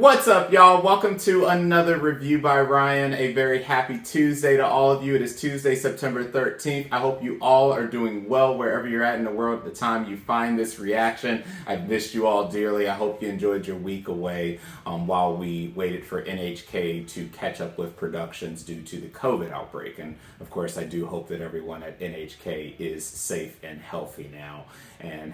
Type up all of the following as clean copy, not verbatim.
What's up, y'all? Welcome to another review by Ryan. A very happy Tuesday to all of you. It is Tuesday, September 13th. I hope you all are doing well wherever you're at in the world at the time you find this reaction. I've missed you all dearly. I hope you enjoyed your week away while we waited for NHK to catch up with productions due to the COVID outbreak. And of course, I do hope that everyone at NHK is safe and healthy now and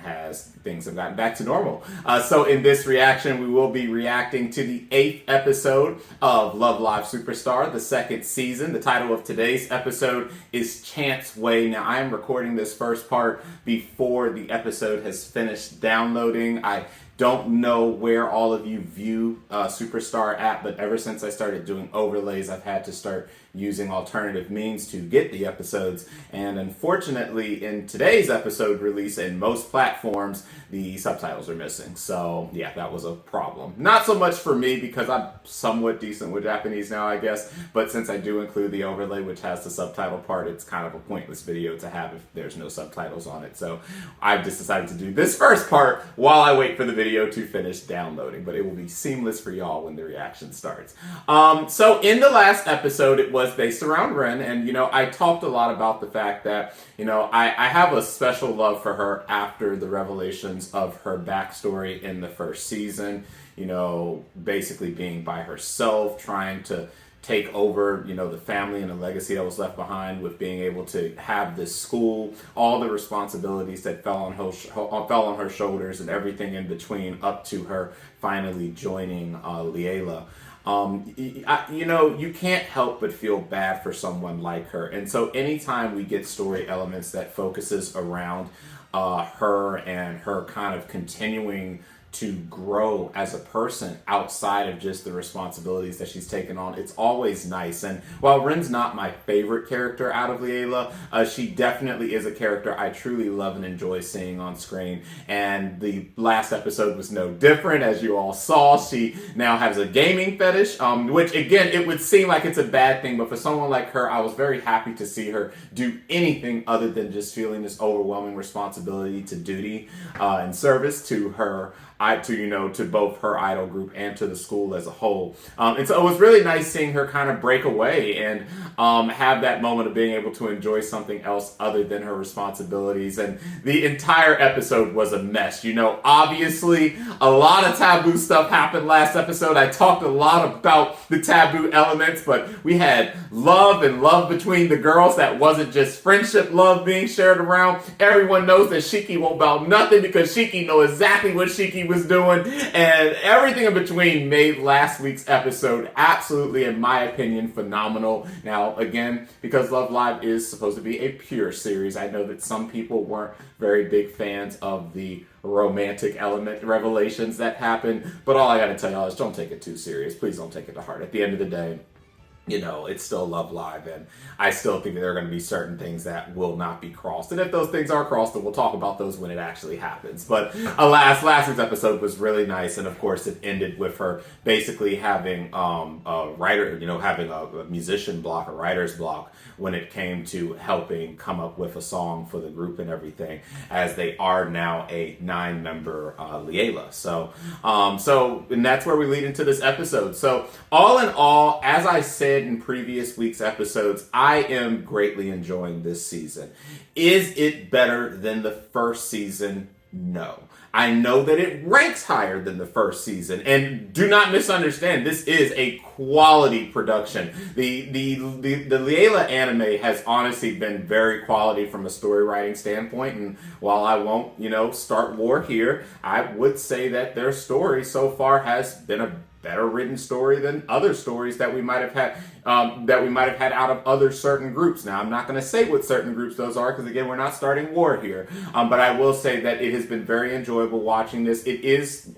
things have gotten back to normal. So in this reaction, we will be reacting to the 8th episode of Love Live Superstar, the 2nd season. The title of today's episode is Chance Way. Now, I am recording this first part before the episode has finished downloading. I don't know where all of you view Superstar at, but ever since I started doing overlays, I've had to start using alternative means to get the episodes. And unfortunately, in today's episode release in most platforms, the subtitles are missing. So yeah, that was a problem. Not so much for me because I'm somewhat decent with Japanese now, I guess. But since I do include the overlay, which has the subtitle part, it's kind of a pointless video to have if there's no subtitles on it. So I've just decided to do this first part while I wait for the video to finish downloading. But it will be seamless for y'all when the reaction starts. So in the last episode, it was based around Ren, and I talked a lot about the fact that I have a special love for her after the revelations of her backstory in the first season, basically being by herself, trying to take over, the family and the legacy that was left behind, with being able to have this school, all the responsibilities that fell on her shoulders and everything in between, up to her finally joining Liella. You can't help but feel bad for someone like her. And so anytime we get story elements that focuses around her and her kind of continuing to grow as a person outside of just the responsibilities that she's taken on, it's always nice. And while Ren's not my favorite character out of Liella, she definitely is a character I truly love and enjoy seeing on screen. And the last episode was no different. As you all saw, she now has a gaming fetish, which again, it would seem like it's a bad thing, but for someone like her, I was very happy to see her do anything other than just feeling this overwhelming responsibility to duty and service to her, to both her idol group and to the school as a whole. And so it was really nice seeing her kind of break away and have that moment of being able to enjoy something else other than her responsibilities. And the entire episode was a mess. Obviously, a lot of taboo stuff happened last episode. I talked a lot about the taboo elements, but we had love and love between the girls that wasn't just friendship love being shared around. Everyone knows that Shiki won't bow nothing because Shiki knows exactly what Shiki was doing, and everything in between made last week's episode absolutely, in my opinion, phenomenal. Now, again, because Love Live is supposed to be a pure series, I know that some people weren't very big fans of the romantic element revelations that happened, but all I gotta tell y'all is don't take it too serious. Please don't take it to heart. At the end of the day, it's still Love Live, and I still think that there are going to be certain things that will not be crossed. And if those things are crossed, then we'll talk about those when it actually happens. But alas, last week's episode was really nice, and of course it ended with her basically having a writer, having a musician block, a writer's block, when it came to helping come up with a song for the group and everything, as they are now a 9-member Liella. So and that's where we lead into this episode. So all in all, as I said in previous week's episodes, I am greatly enjoying this season. Is it better than the first season? No. I know that it ranks higher than the first season, and do not misunderstand, this is a quality production. The Liella anime has honestly been very quality from a story writing standpoint, and while I won't, start war here, I would say that their story so far has been a better written story than other stories that we might have had out of other certain groups. Now, I'm not going to say what certain groups those are, because again, we're not starting war here. But I will say that it has been very enjoyable watching this.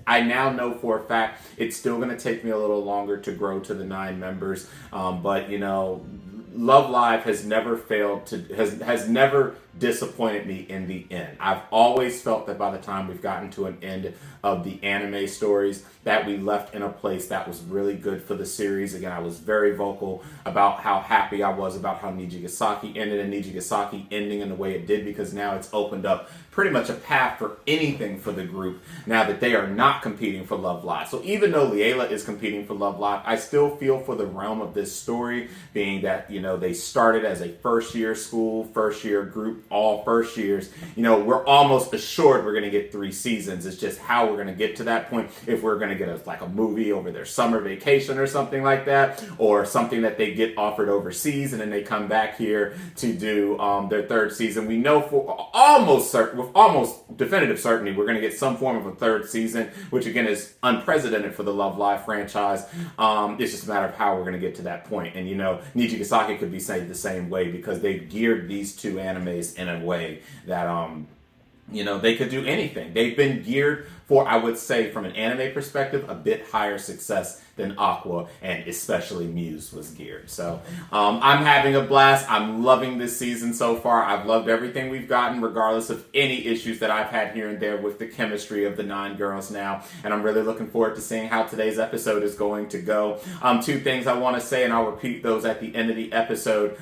I now know for a fact it's still going to take me a little longer to grow to the 9 members. But Love Live has never has never disappointed me in the end. I've always felt that by the time we've gotten to an end of the anime stories, that we left in a place that was really good for the series. Again, I was very vocal about how happy I was about how Nijigasaki ended, and Nijigasaki ending in the way it did, because now it's opened up pretty much a path for anything for the group now that they are not competing for Love Live. So even though Liella is competing for Love Live, I still feel for the realm of this story, being that, they started as a first year school, first year group, all first years. We're almost assured we're going to get 3 seasons. It's just how we're going to get to that point. If we're going to get a movie over their summer vacation or something like that, or something that they get offered overseas and then they come back here to do their 3rd season. We know for almost definitive certainty we're going to get some form of a 3rd season, which again is unprecedented for the Love Live franchise. It's just a matter of how we're going to get to that point. And Nijigasaki could be saying the same way, because they've geared these 2 animes in a way that they could do anything. They've been geared for, I would say, from an anime perspective, a bit higher success than Aqua, and especially Muse was geared. So I'm having a blast. I'm loving this season so far. I've loved everything we've gotten, regardless of any issues that I've had here and there with the chemistry of the 9 girls now. And I'm really looking forward to seeing how today's episode is going to go. 2 things I want to say, and I'll repeat those at the end of the episode.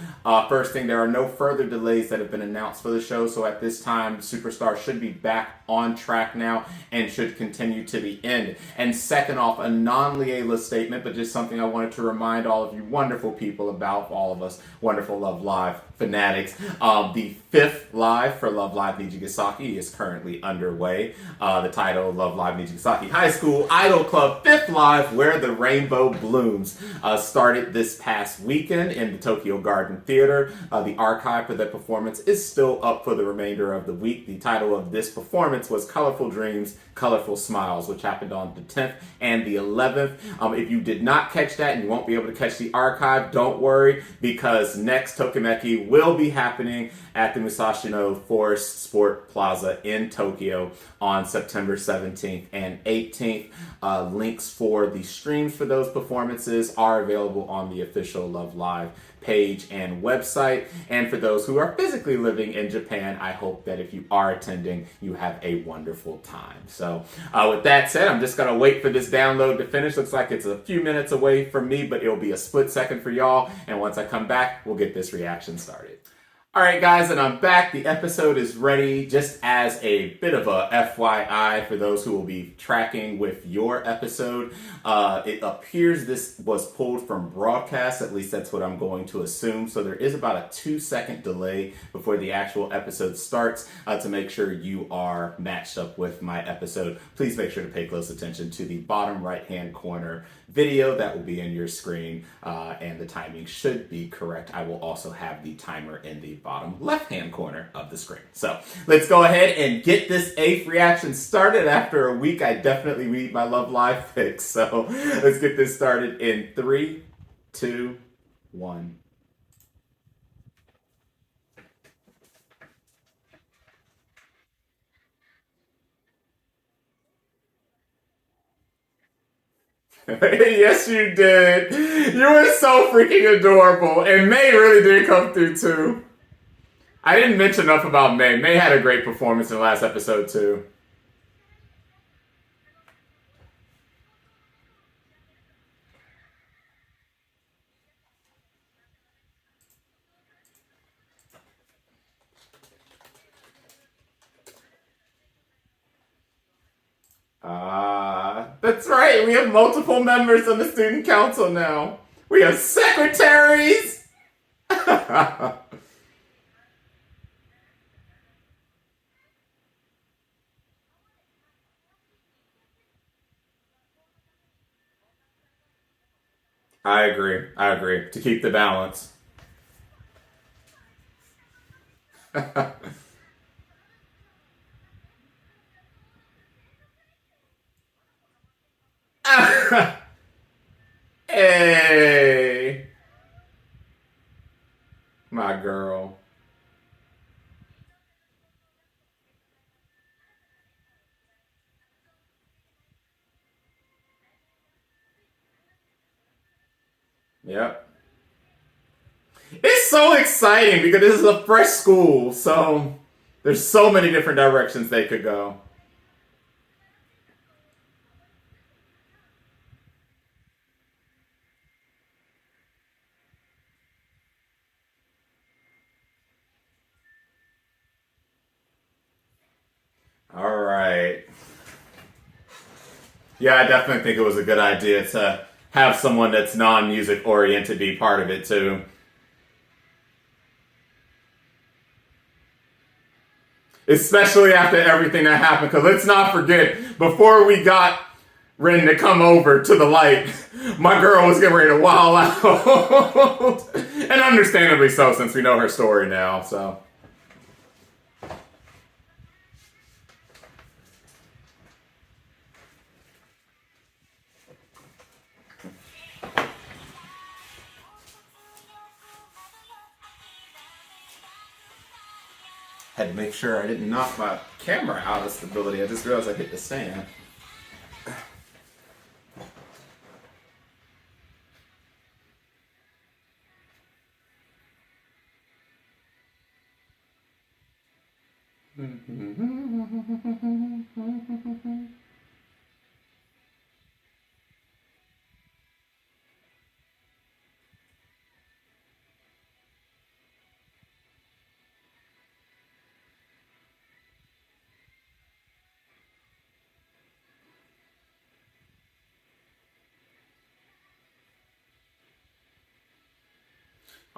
First thing, there are no further delays that have been announced for the show. So at this time, Superstar should be back on track now and should continue to the end. And second off, a non-Liella statement, but just something I wanted to remind all of you wonderful people about, all of us wonderful Love Live fanatics. The 5th live for Love Live Nijigasaki is currently underway. The title, Love Live Nijigasaki High School Idol Club 5th Live, Where the Rainbow Blooms, started this past weekend in the Tokyo Garden Theater. The archive for the performance is still up for the remainder of the week. The title of this performance was Colorful Dreams, Colorful Smiles, which happened on the 10th and the 11th. If you did not catch that and you won't be able to catch the archive, don't worry, because next Tokimeki will be happening at the Musashino Forest Sport Plaza in Tokyo on September 17th and 18th. Links for the streams for those performances are available on the official Love Live page and website. And for those who are physically living in Japan, I hope that if you are attending, you have a wonderful time. So with that said, I'm just going to wait for this download to finish. Looks like it's a few minutes away from me, but it'll be a split second for y'all. And once I come back, we'll get this reaction started. All right, guys, and I'm back. The episode is ready. Just as a bit of a FYI for those who will be tracking with your episode, it appears this was pulled from broadcast. At least that's what I'm going to assume. So there is about a 2-second delay before the actual episode starts to make sure you are matched up with my episode. Please make sure to pay close attention to the bottom right-hand corner video that will be in your screen, and the timing should be correct. I will also have the timer in the bottom left-hand corner of the screen. So let's go ahead and get this 8th reaction started. After a week, I definitely read my Love Live picks. So let's get this started in 3, 2, 1. Yes, you did. You were so freaking adorable. And May really did come through, too. I didn't mention enough about May. May had a great performance in the last episode, too. That's right. We have multiple members of the student council now. We have secretaries. I agree. To keep the balance. Hey, my girl. Yep. It's so exciting because this is a fresh school, so there's so many different directions they could go. Right. Yeah, I definitely think it was a good idea to have someone that's non-music oriented be part of it too. Especially after everything that happened, because let's not forget, before we got Ren to come over to the light, my girl was getting ready to wild out. And understandably so, since we know her story now, so. Had to make sure I didn't knock my camera out of stability. I just realized I hit the stand.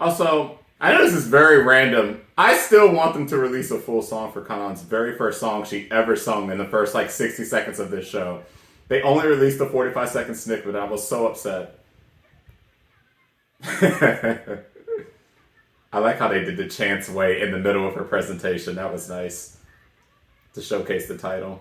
Also, I know this is very random. I still want them to release a full song for Kanon's very first song she ever sung in the first like 60 seconds of this show. They only released a 45-second snippet. I was so upset. I like how they did the chance way in the middle of her presentation. That was nice to showcase the title.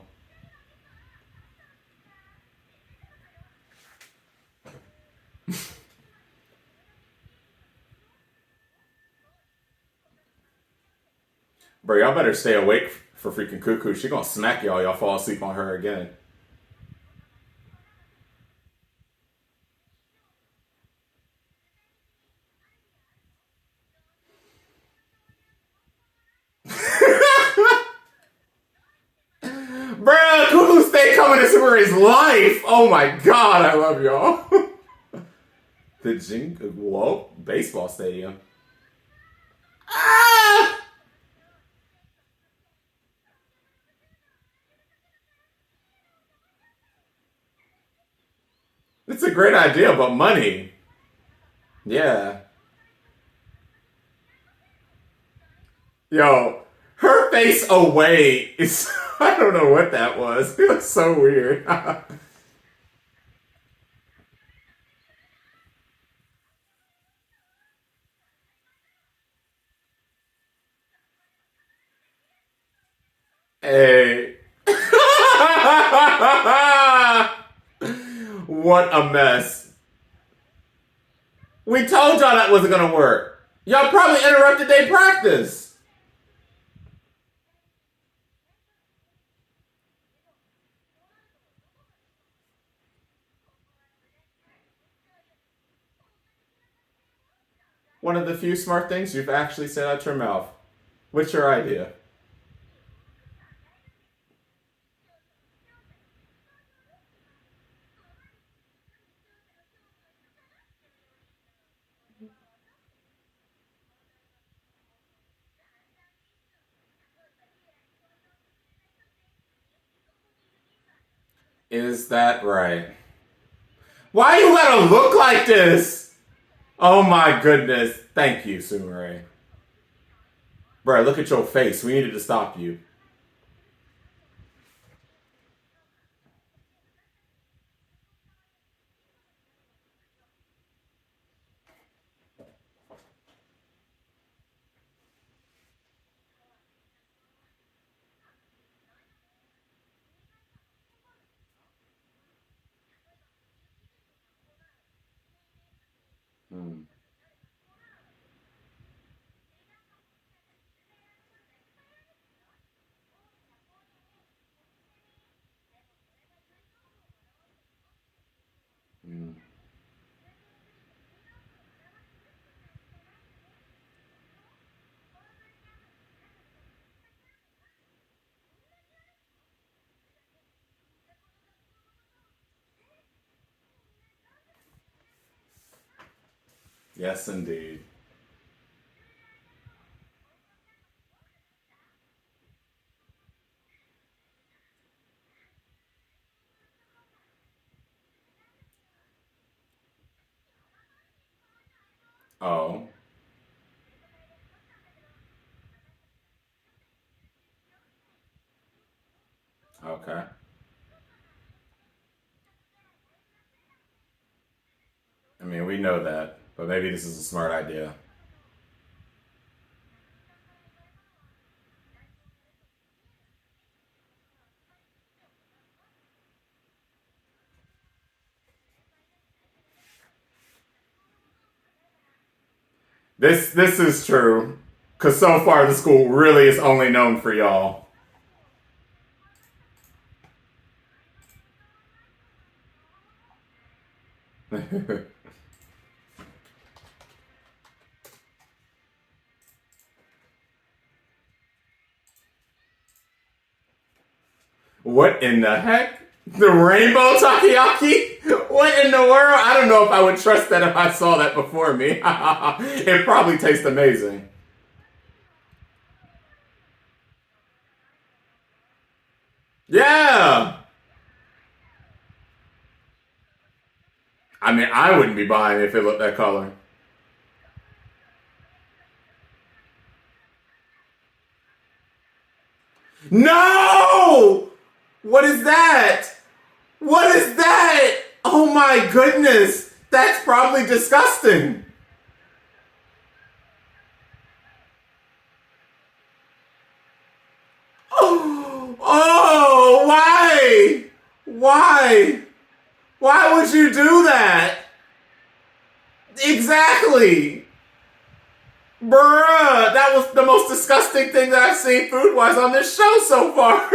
Bro, y'all better stay awake for freaking Cuckoo. She gonna smack y'all. Y'all fall asleep on her again. Bruh, Cuckoo stay coming to for his life. Oh my god, I love y'all. Whoa, baseball stadium. Ah! It's a great idea, but money. Yeah. Yo, her face away is. I don't know what that was. It looks so weird. Hey. What a mess. We told y'all that wasn't gonna work. Y'all probably interrupted their practice. One of the few smart things you've actually said out your mouth. What's your idea? Is that right? Why you gotta look like this? Oh my goodness. Thank you, Sumire. Bro, look at your face. We needed to stop you. Hmm. Hmm. Yes, indeed. Okay. I mean, we know that, but maybe this is a smart idea. This is true, because so far the school really is only known for y'all. What in the heck? The rainbow takoyaki? What in the world? I don't know if I would trust that if I saw that before me. It probably tastes amazing. Yeah. I mean, I wouldn't be buying it if it looked that color. No! What is that? What is that? Oh my goodness. That's probably disgusting. Oh, oh, why? Why? Why would you do that? Exactly. Bruh, that was the most disgusting thing that I've seen food wise on this show so far.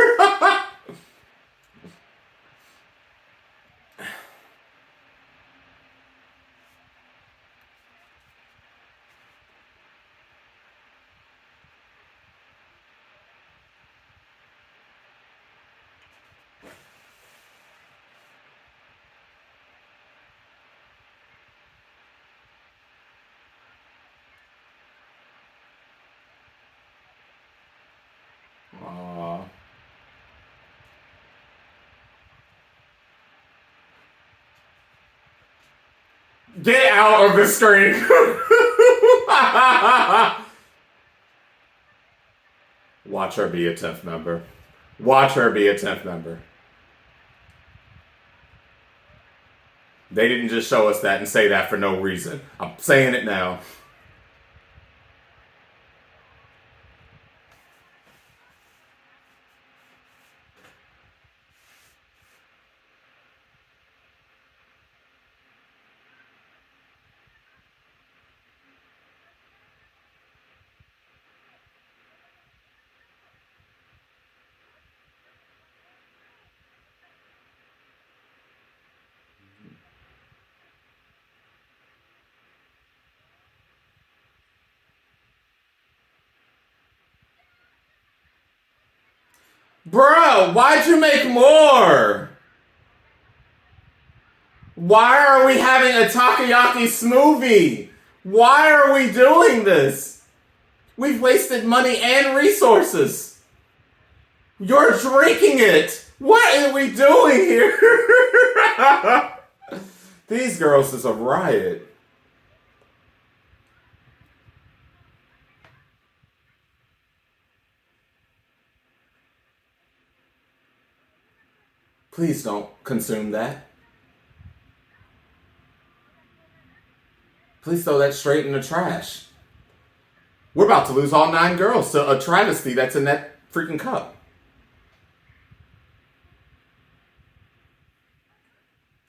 Aw. Get out of the screen. Watch her be a 10th member. Watch her be a 10th member. They didn't just show us that and say that for no reason. I'm saying it now. Bro, why'd you make more? Why are we having a takoyaki smoothie? Why are we doing this? We've wasted money and resources. You're drinking it. What are we doing here? These girls is a riot. Please don't consume that. Please throw that straight in the trash. We're about to lose all 9 girls to a travesty that's in that freaking cup.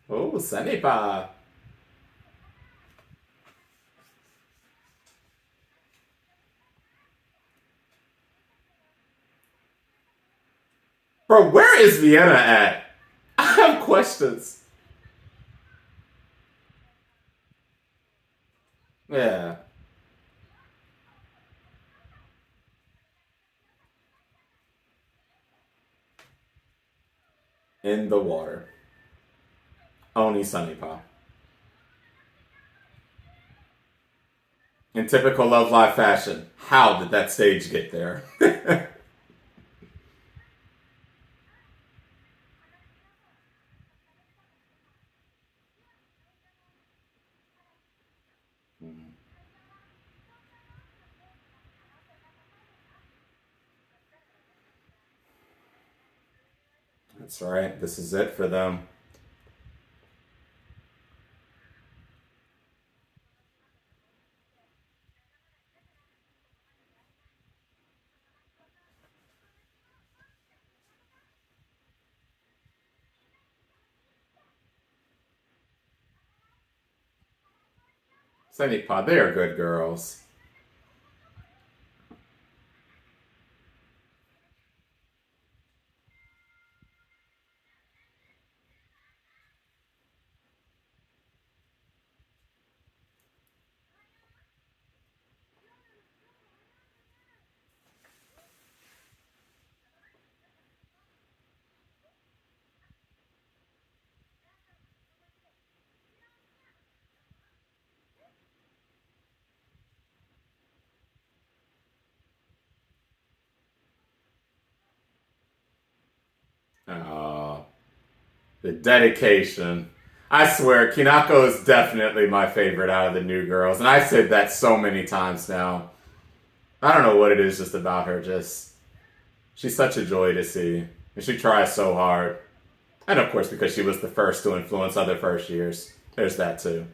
Oh, Sanipa. Bro, where is Vienna at? I have questions. Yeah. In the water. Oni Sanipa. In typical Love Live fashion, how did that stage get there? That's right. This is it for them. Sunny Pod, they are good girls. Oh, the dedication. I swear, Kinako is definitely my favorite out of the new girls, and I've said that so many times now. I don't know what it is just about her. Just she's such a joy to see, and she tries so hard. And of course, because she was the first to influence other first years, there's that too.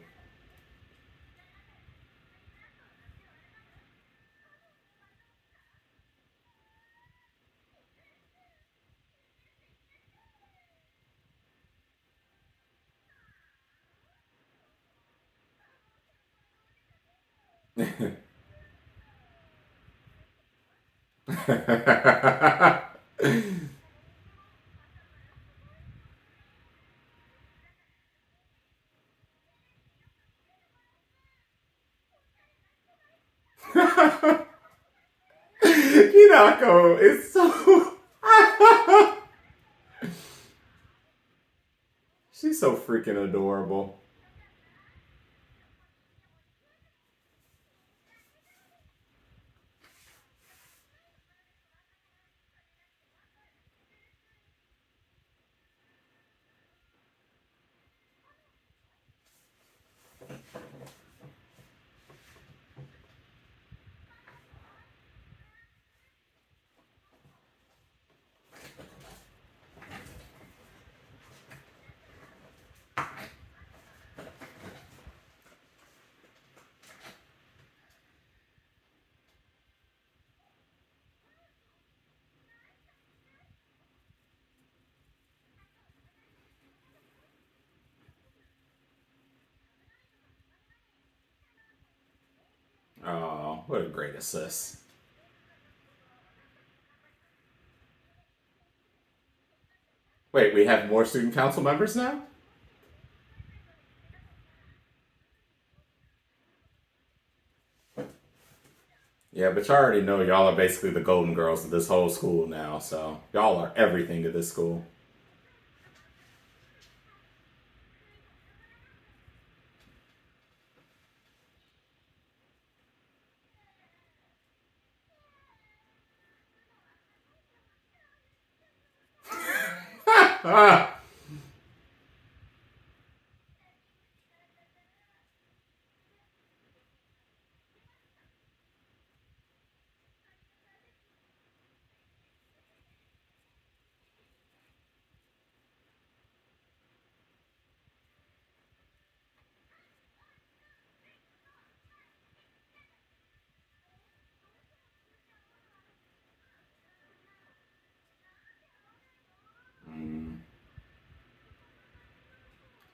Hinako is so. She's so freaking adorable. Oh, what a great assist. Wait, we have more student council members now? Yeah, but you already know y'all are basically the golden girls of this whole school now, so y'all are everything to this school. Ah!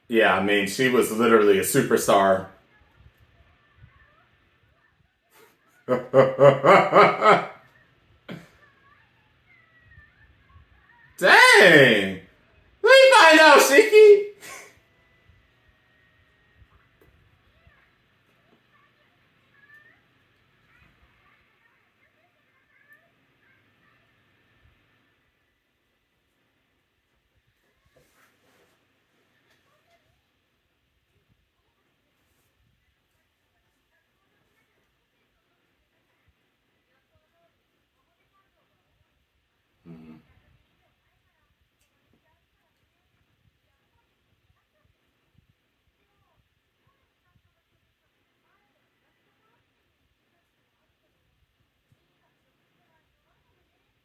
Yeah, I mean, she was literally a superstar. Dang! Let me find out, Shiki!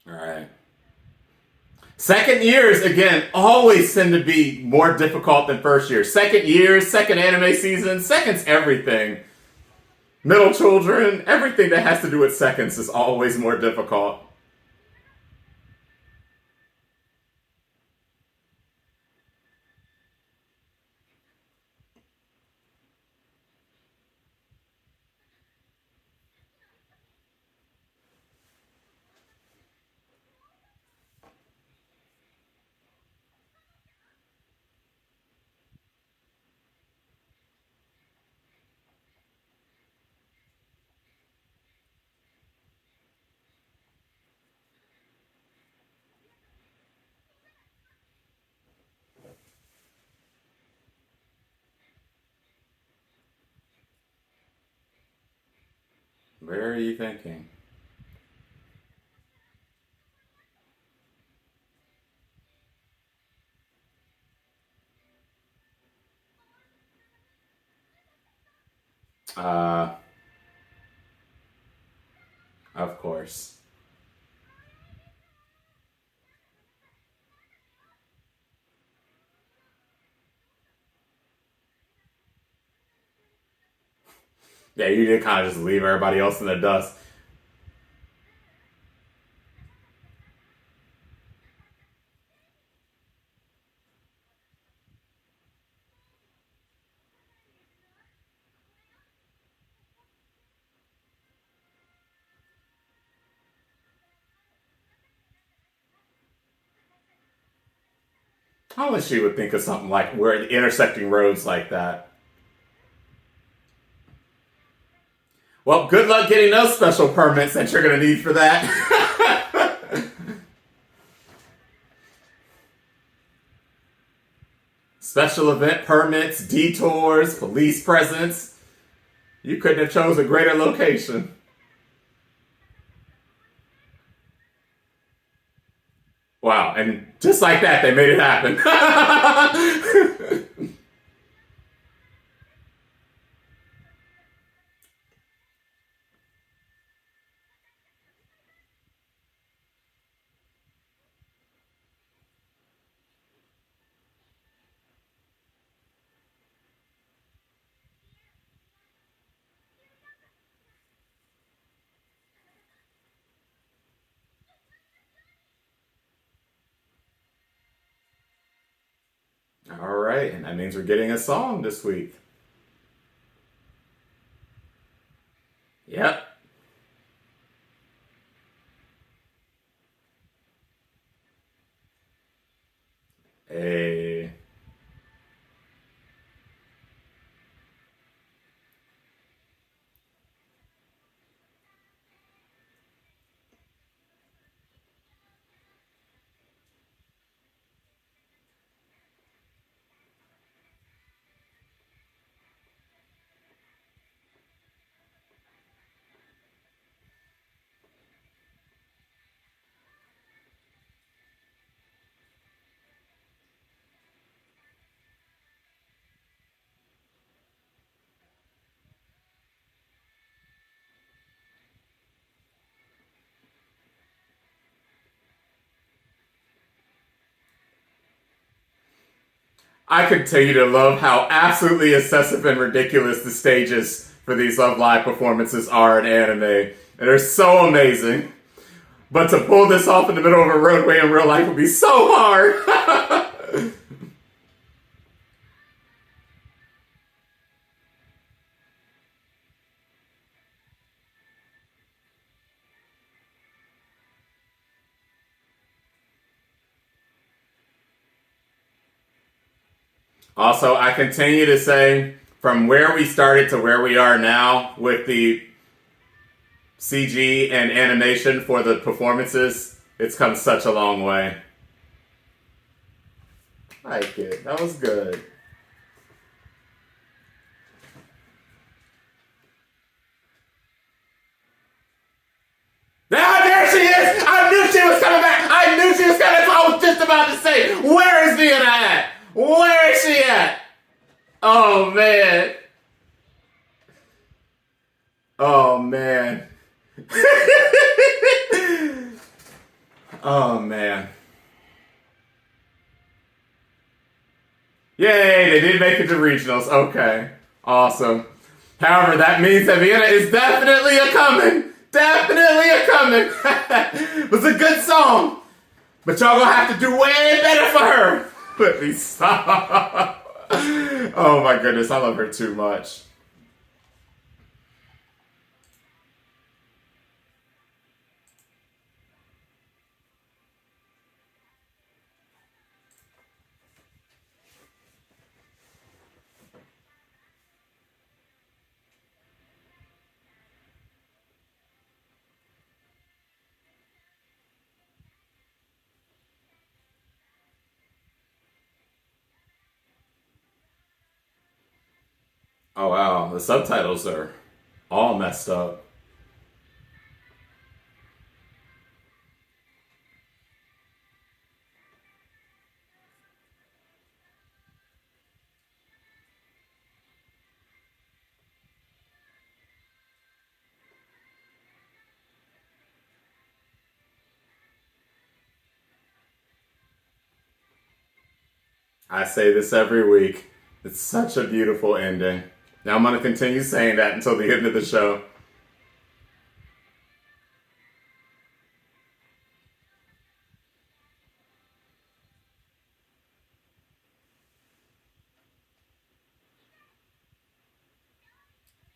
Alright. Second years, again, always tend to be more difficult than first years. Second years, second anime season, seconds everything. Middle children, everything that has to do with seconds is always more difficult. Where are you thinking? Uh, of course. Yeah, you did kind of just leave everybody else in the dust. I wish she would think of something like we're intersecting roads like that. Well, good luck getting those special permits that you're going to need for that. Special event permits, detours, police presence. You couldn't have chose a greater location. Wow, and just like that, they made it happen. All right, and that means we're getting a song this week. Yep. A. I continue to love how absolutely excessive and ridiculous the stages for these Love Live performances are in anime. And they're so amazing. But to pull this off in the middle of a roadway in real life would be so hard. Also, I continue to say, from where we started to where we are now with the CG and animation for the performances, it's come such a long way. I like it. That was good. Ah, there she is! I knew she was coming back! I knew she was coming! That's what I was just about to say! Where is Vienna at? Where is she at? Oh, man. Oh, man. Oh, man. Yay, they did make it to regionals. Okay, awesome. However, that means that Vienna is definitely a coming. Definitely a coming. It was a good song. But y'all gonna have to do way better for her. Let me stop. Oh my goodness, I love her too much. Oh wow, the subtitles are all messed up. I say this every week. It's such a beautiful ending. Now I'm going to continue saying that until the end of the show.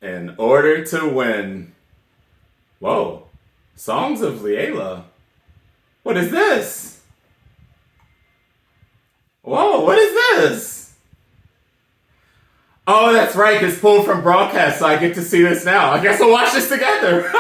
In order to win. Whoa. Songs of Liella. What is this? Whoa, what is this? Oh, that's right. This pulled from broadcast, so I get to see this now. I guess we'll watch this together.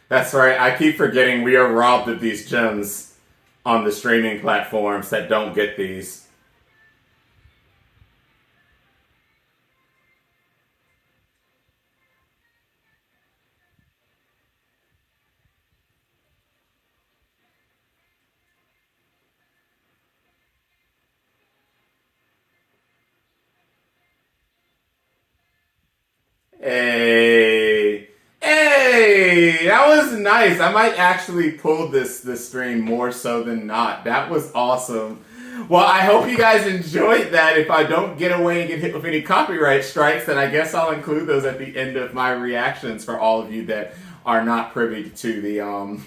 That's right. I keep forgetting we are robbed of these gems on the streaming platforms that don't get these. Hey, hey, that was nice. I might actually pull this stream more so than not. That was awesome. Well, I hope you guys enjoyed that. If I don't get away and get hit with any copyright strikes, then I guess I'll include those at the end of my reactions for all of you that are not privy to the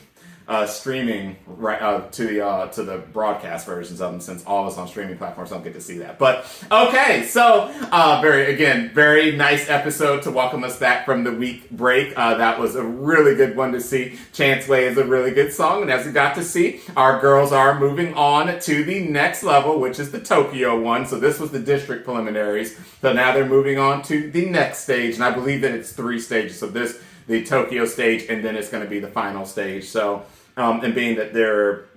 streaming right to the broadcast versions of them, since all of us on streaming platforms don't get to see that. But okay, so very nice episode to welcome us back from the week break. That was a really good one to see. Chance Way is a really good song, and as we got to see, our girls are moving on to the next level, which is the Tokyo one. So this was the district preliminaries. So now they're moving on to the next stage, and I believe that it's 3 stages. So the Tokyo stage, and then it's going to be the final stage. So, and being that there are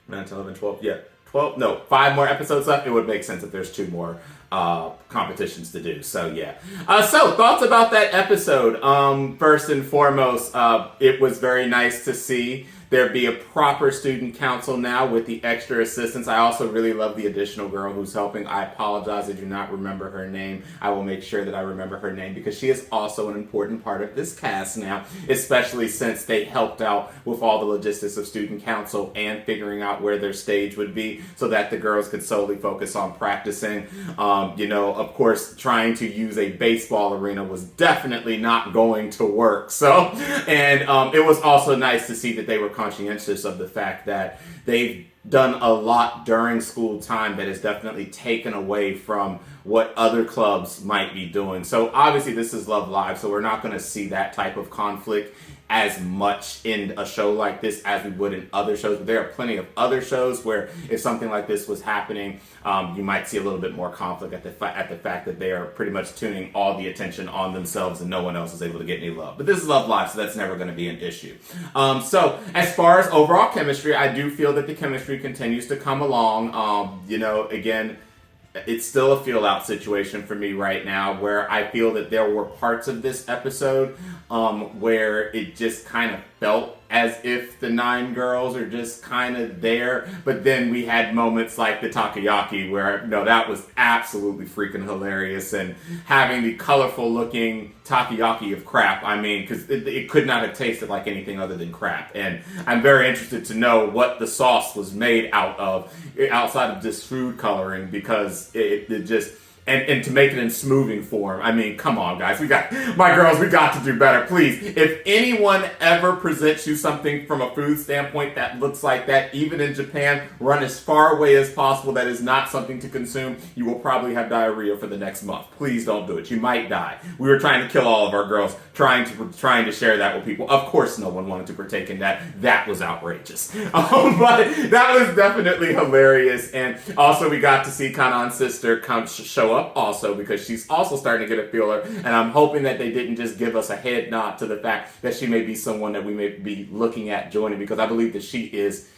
9, 11, 12, 12, no, 5 more episodes left, it would make sense if there's 2 more competitions to do. So, yeah. So, thoughts about that episode. First and foremost, it was very nice to see there be a proper student council now with the extra assistants. I also really love the additional girl who's helping. I apologize, I do not remember her name. I will make sure that I remember her name, because she is also an important part of this cast now, especially since they helped out with all the logistics of student council and figuring out where their stage would be so that the girls could solely focus on practicing. Of course, trying to use a baseball arena was definitely not going to work. So, and it was also nice to see that they were conscientious of the fact that they've done a lot during school time that has definitely taken away from what other clubs might be doing. So obviously this is Love Live, so we're not going to see that type of conflict as much in a show like this as we would in other shows. But there are plenty of other shows where if something like this was happening, you might see a little bit more conflict at the fact that they are pretty much tuning all the attention on themselves and no one else is able to get any love. But this is Love Live, so that's never going to be an issue. So as far as overall chemistry, I do feel that the chemistry continues to come along. Again, it's still a feel out situation for me right now, where I feel that there were parts of this episode where it just kind of felt as if the 9 girls are just kind of there, but then we had moments like the takoyaki where, no, that was absolutely freaking hilarious, and having the colorful looking takoyaki of crap, I mean, because it could not have tasted like anything other than crap, and I'm very interested to know what the sauce was made out of, outside of just food coloring, because it just... And to make it in smoothing form. I mean, come on, guys. We got to do better. Please, if anyone ever presents you something from a food standpoint that looks like that, even in Japan, run as far away as possible. That is not something to consume. You will probably have diarrhea for the next month. Please don't do it. You might die. We were trying to kill all of our girls, trying to share that with people. Of course, no one wanted to partake in that. That was outrageous. But that was definitely hilarious. And also, we got to see Kanan's sister show up also, because she's also starting to get a feeler, and I'm hoping that they didn't just give us a head nod to the fact that she may be someone that we may be looking at joining, because I believe that she is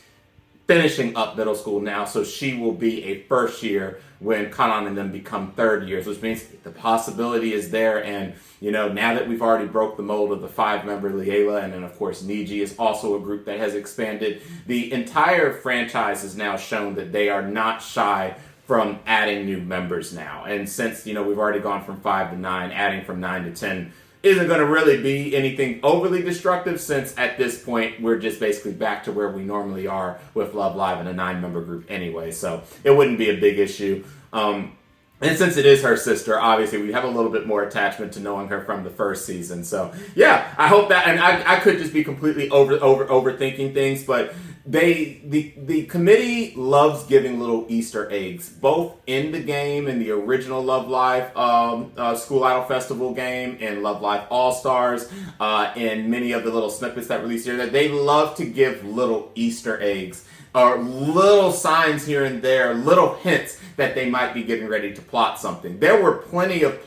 finishing up middle school now, so she will be a first year when Kanan and them become third years, which means the possibility is there. And now that we've already broke the mold of the 5-member Liella, and then of course Niji is also a group that has expanded, the entire franchise has now shown that they are not shy from adding new members now. And since, we've already gone from 5 to 9, adding from 9 to 10 isn't going to really be anything overly destructive, since at this point we're just basically back to where we normally are with Love Live and a 9-member group anyway. So it wouldn't be a big issue. And since it is her sister, obviously we have a little bit more attachment to knowing her from the first season. So yeah, I hope that, and I could just be completely overthinking things, but the committee loves giving little Easter eggs, both in the game, in the original Love Live School Idol Festival game, and Love Live All Stars, and many of the little snippets that release here. That they love to give little Easter eggs, or little signs here and there, little hints that they might be getting ready to plot something. There were plenty of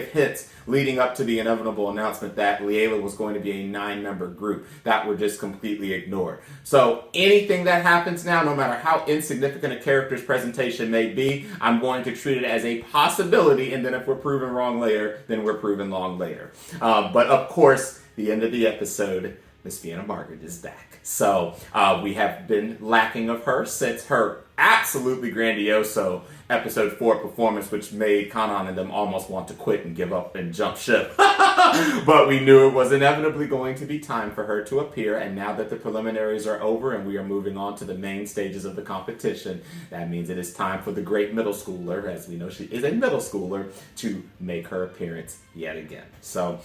hints leading up to the inevitable announcement that Liella was going to be a 9-member group that were just completely ignored. So anything that happens now, no matter how insignificant a character's presentation may be, I'm going to treat it as a possibility, and then if we're proven wrong later, then we're proven wrong later. But of course, the end of the episode, Miss Vienna Margaret is back. So we have been lacking of her since her absolutely grandioso episode 4 performance, which made Kanan and them almost want to quit and give up and jump ship. But we knew it was inevitably going to be time for her to appear, and now that the preliminaries are over and we are moving on to the main stages of the competition, that means it is time for the great middle schooler, as we know she is a middle schooler, to make her appearance yet again. So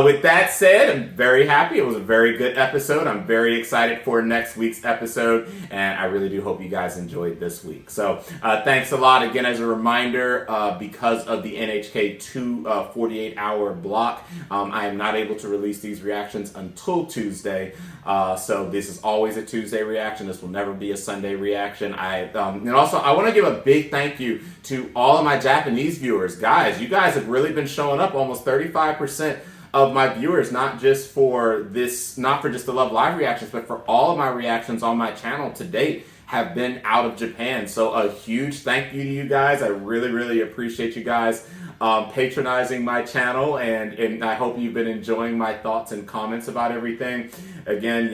with that said, I'm very happy. It was a very good episode. I'm very excited for next week's episode, and I really do hope you guys enjoyed this week. So thanks a lot. Again, as a reminder, because of the NHK2 48-hour block, I am not able to release these reactions until Tuesday. So this is always a Tuesday reaction. This will never be a Sunday reaction. And also, I want to give a big thank you to all of my Japanese viewers. Guys, you guys have really been showing up. Almost 35% of my viewers, not just for just the Love Live reactions, but for all of my reactions on my channel to date, have been out of Japan. So a huge thank you to you guys. I really, really appreciate you guys patronizing my channel, and I hope you've been enjoying my thoughts and comments about everything. Again,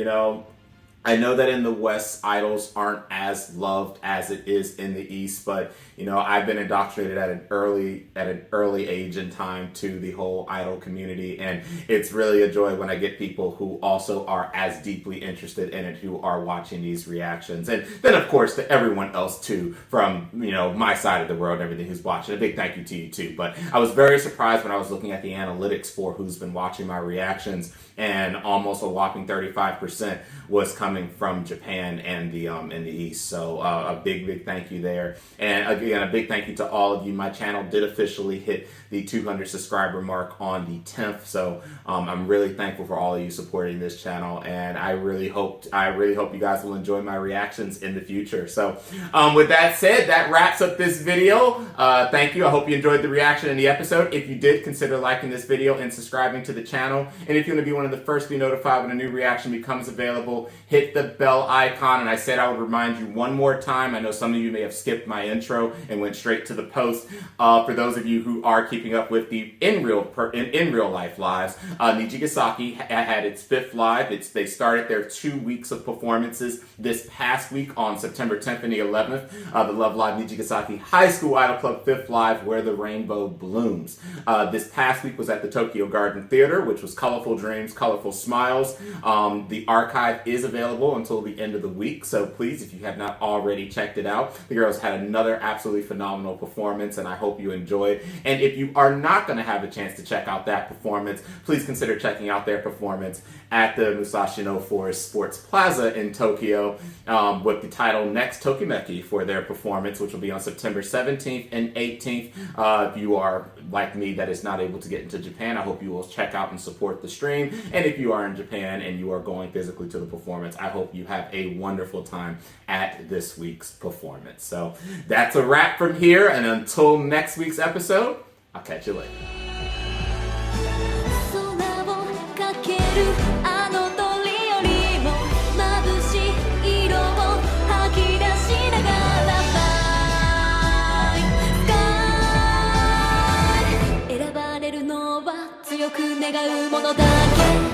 I know that in the West, idols aren't as loved as it is in the East, but I've been indoctrinated at an early age in time to the whole idol community, and it's really a joy when I get people who also are as deeply interested in it, who are watching these reactions, and then of course to everyone else too, from my side of the world and everything who's watching. A big thank you to you too. But I was very surprised when I was looking at the analytics for who's been watching my reactions, and almost a whopping 35% was coming from Japan and the East. So a big thank you there. And again, a big thank you to all of you. My channel did officially hit the 200 subscriber mark on the 10th. So I'm really thankful for all of you supporting this channel, and I really hope you guys will enjoy my reactions in the future. So with that said, that wraps up this video. Thank you. I hope you enjoyed the reaction and the episode. If you did, consider liking this video and subscribing to the channel. And if you want to be one of the first to be notified when a new reaction becomes available, hit hit the bell icon. And I said I would remind you one more time. I know some of you may have skipped my intro and went straight to the post. For those of you who are keeping up with the in real life lives, Nijigasaki had its 5th live. They started their 2 weeks of performances this past week on September 10th and the 11th. The Love Live Nijigasaki High School Idol Club 5th Live, Where the Rainbow Blooms. This past week was at the Tokyo Garden Theater, which was Colorful Dreams, Colorful Smiles. The archive is available until the end of the week, so please, if you have not already checked it out, the girls had another absolutely phenomenal performance, and I hope you enjoyed. And if you are not going to have a chance to check out that performance, please consider checking out their performance at the Musashino Forest Sports Plaza in Tokyo with the title Next Tokimeki for their performance, which will be on September 17th and 18th. If you are like me that is not able to get into Japan, I hope you will check out and support the stream. And if you are in Japan and you are going physically to the performance, I hope you have a wonderful time at this week's performance. So that's a wrap from here, and until next week's episode, I'll catch you later. あの鳥よりも眩しい色を吐き出しながら Fly Sky 選ばれるのは強く願うものだけ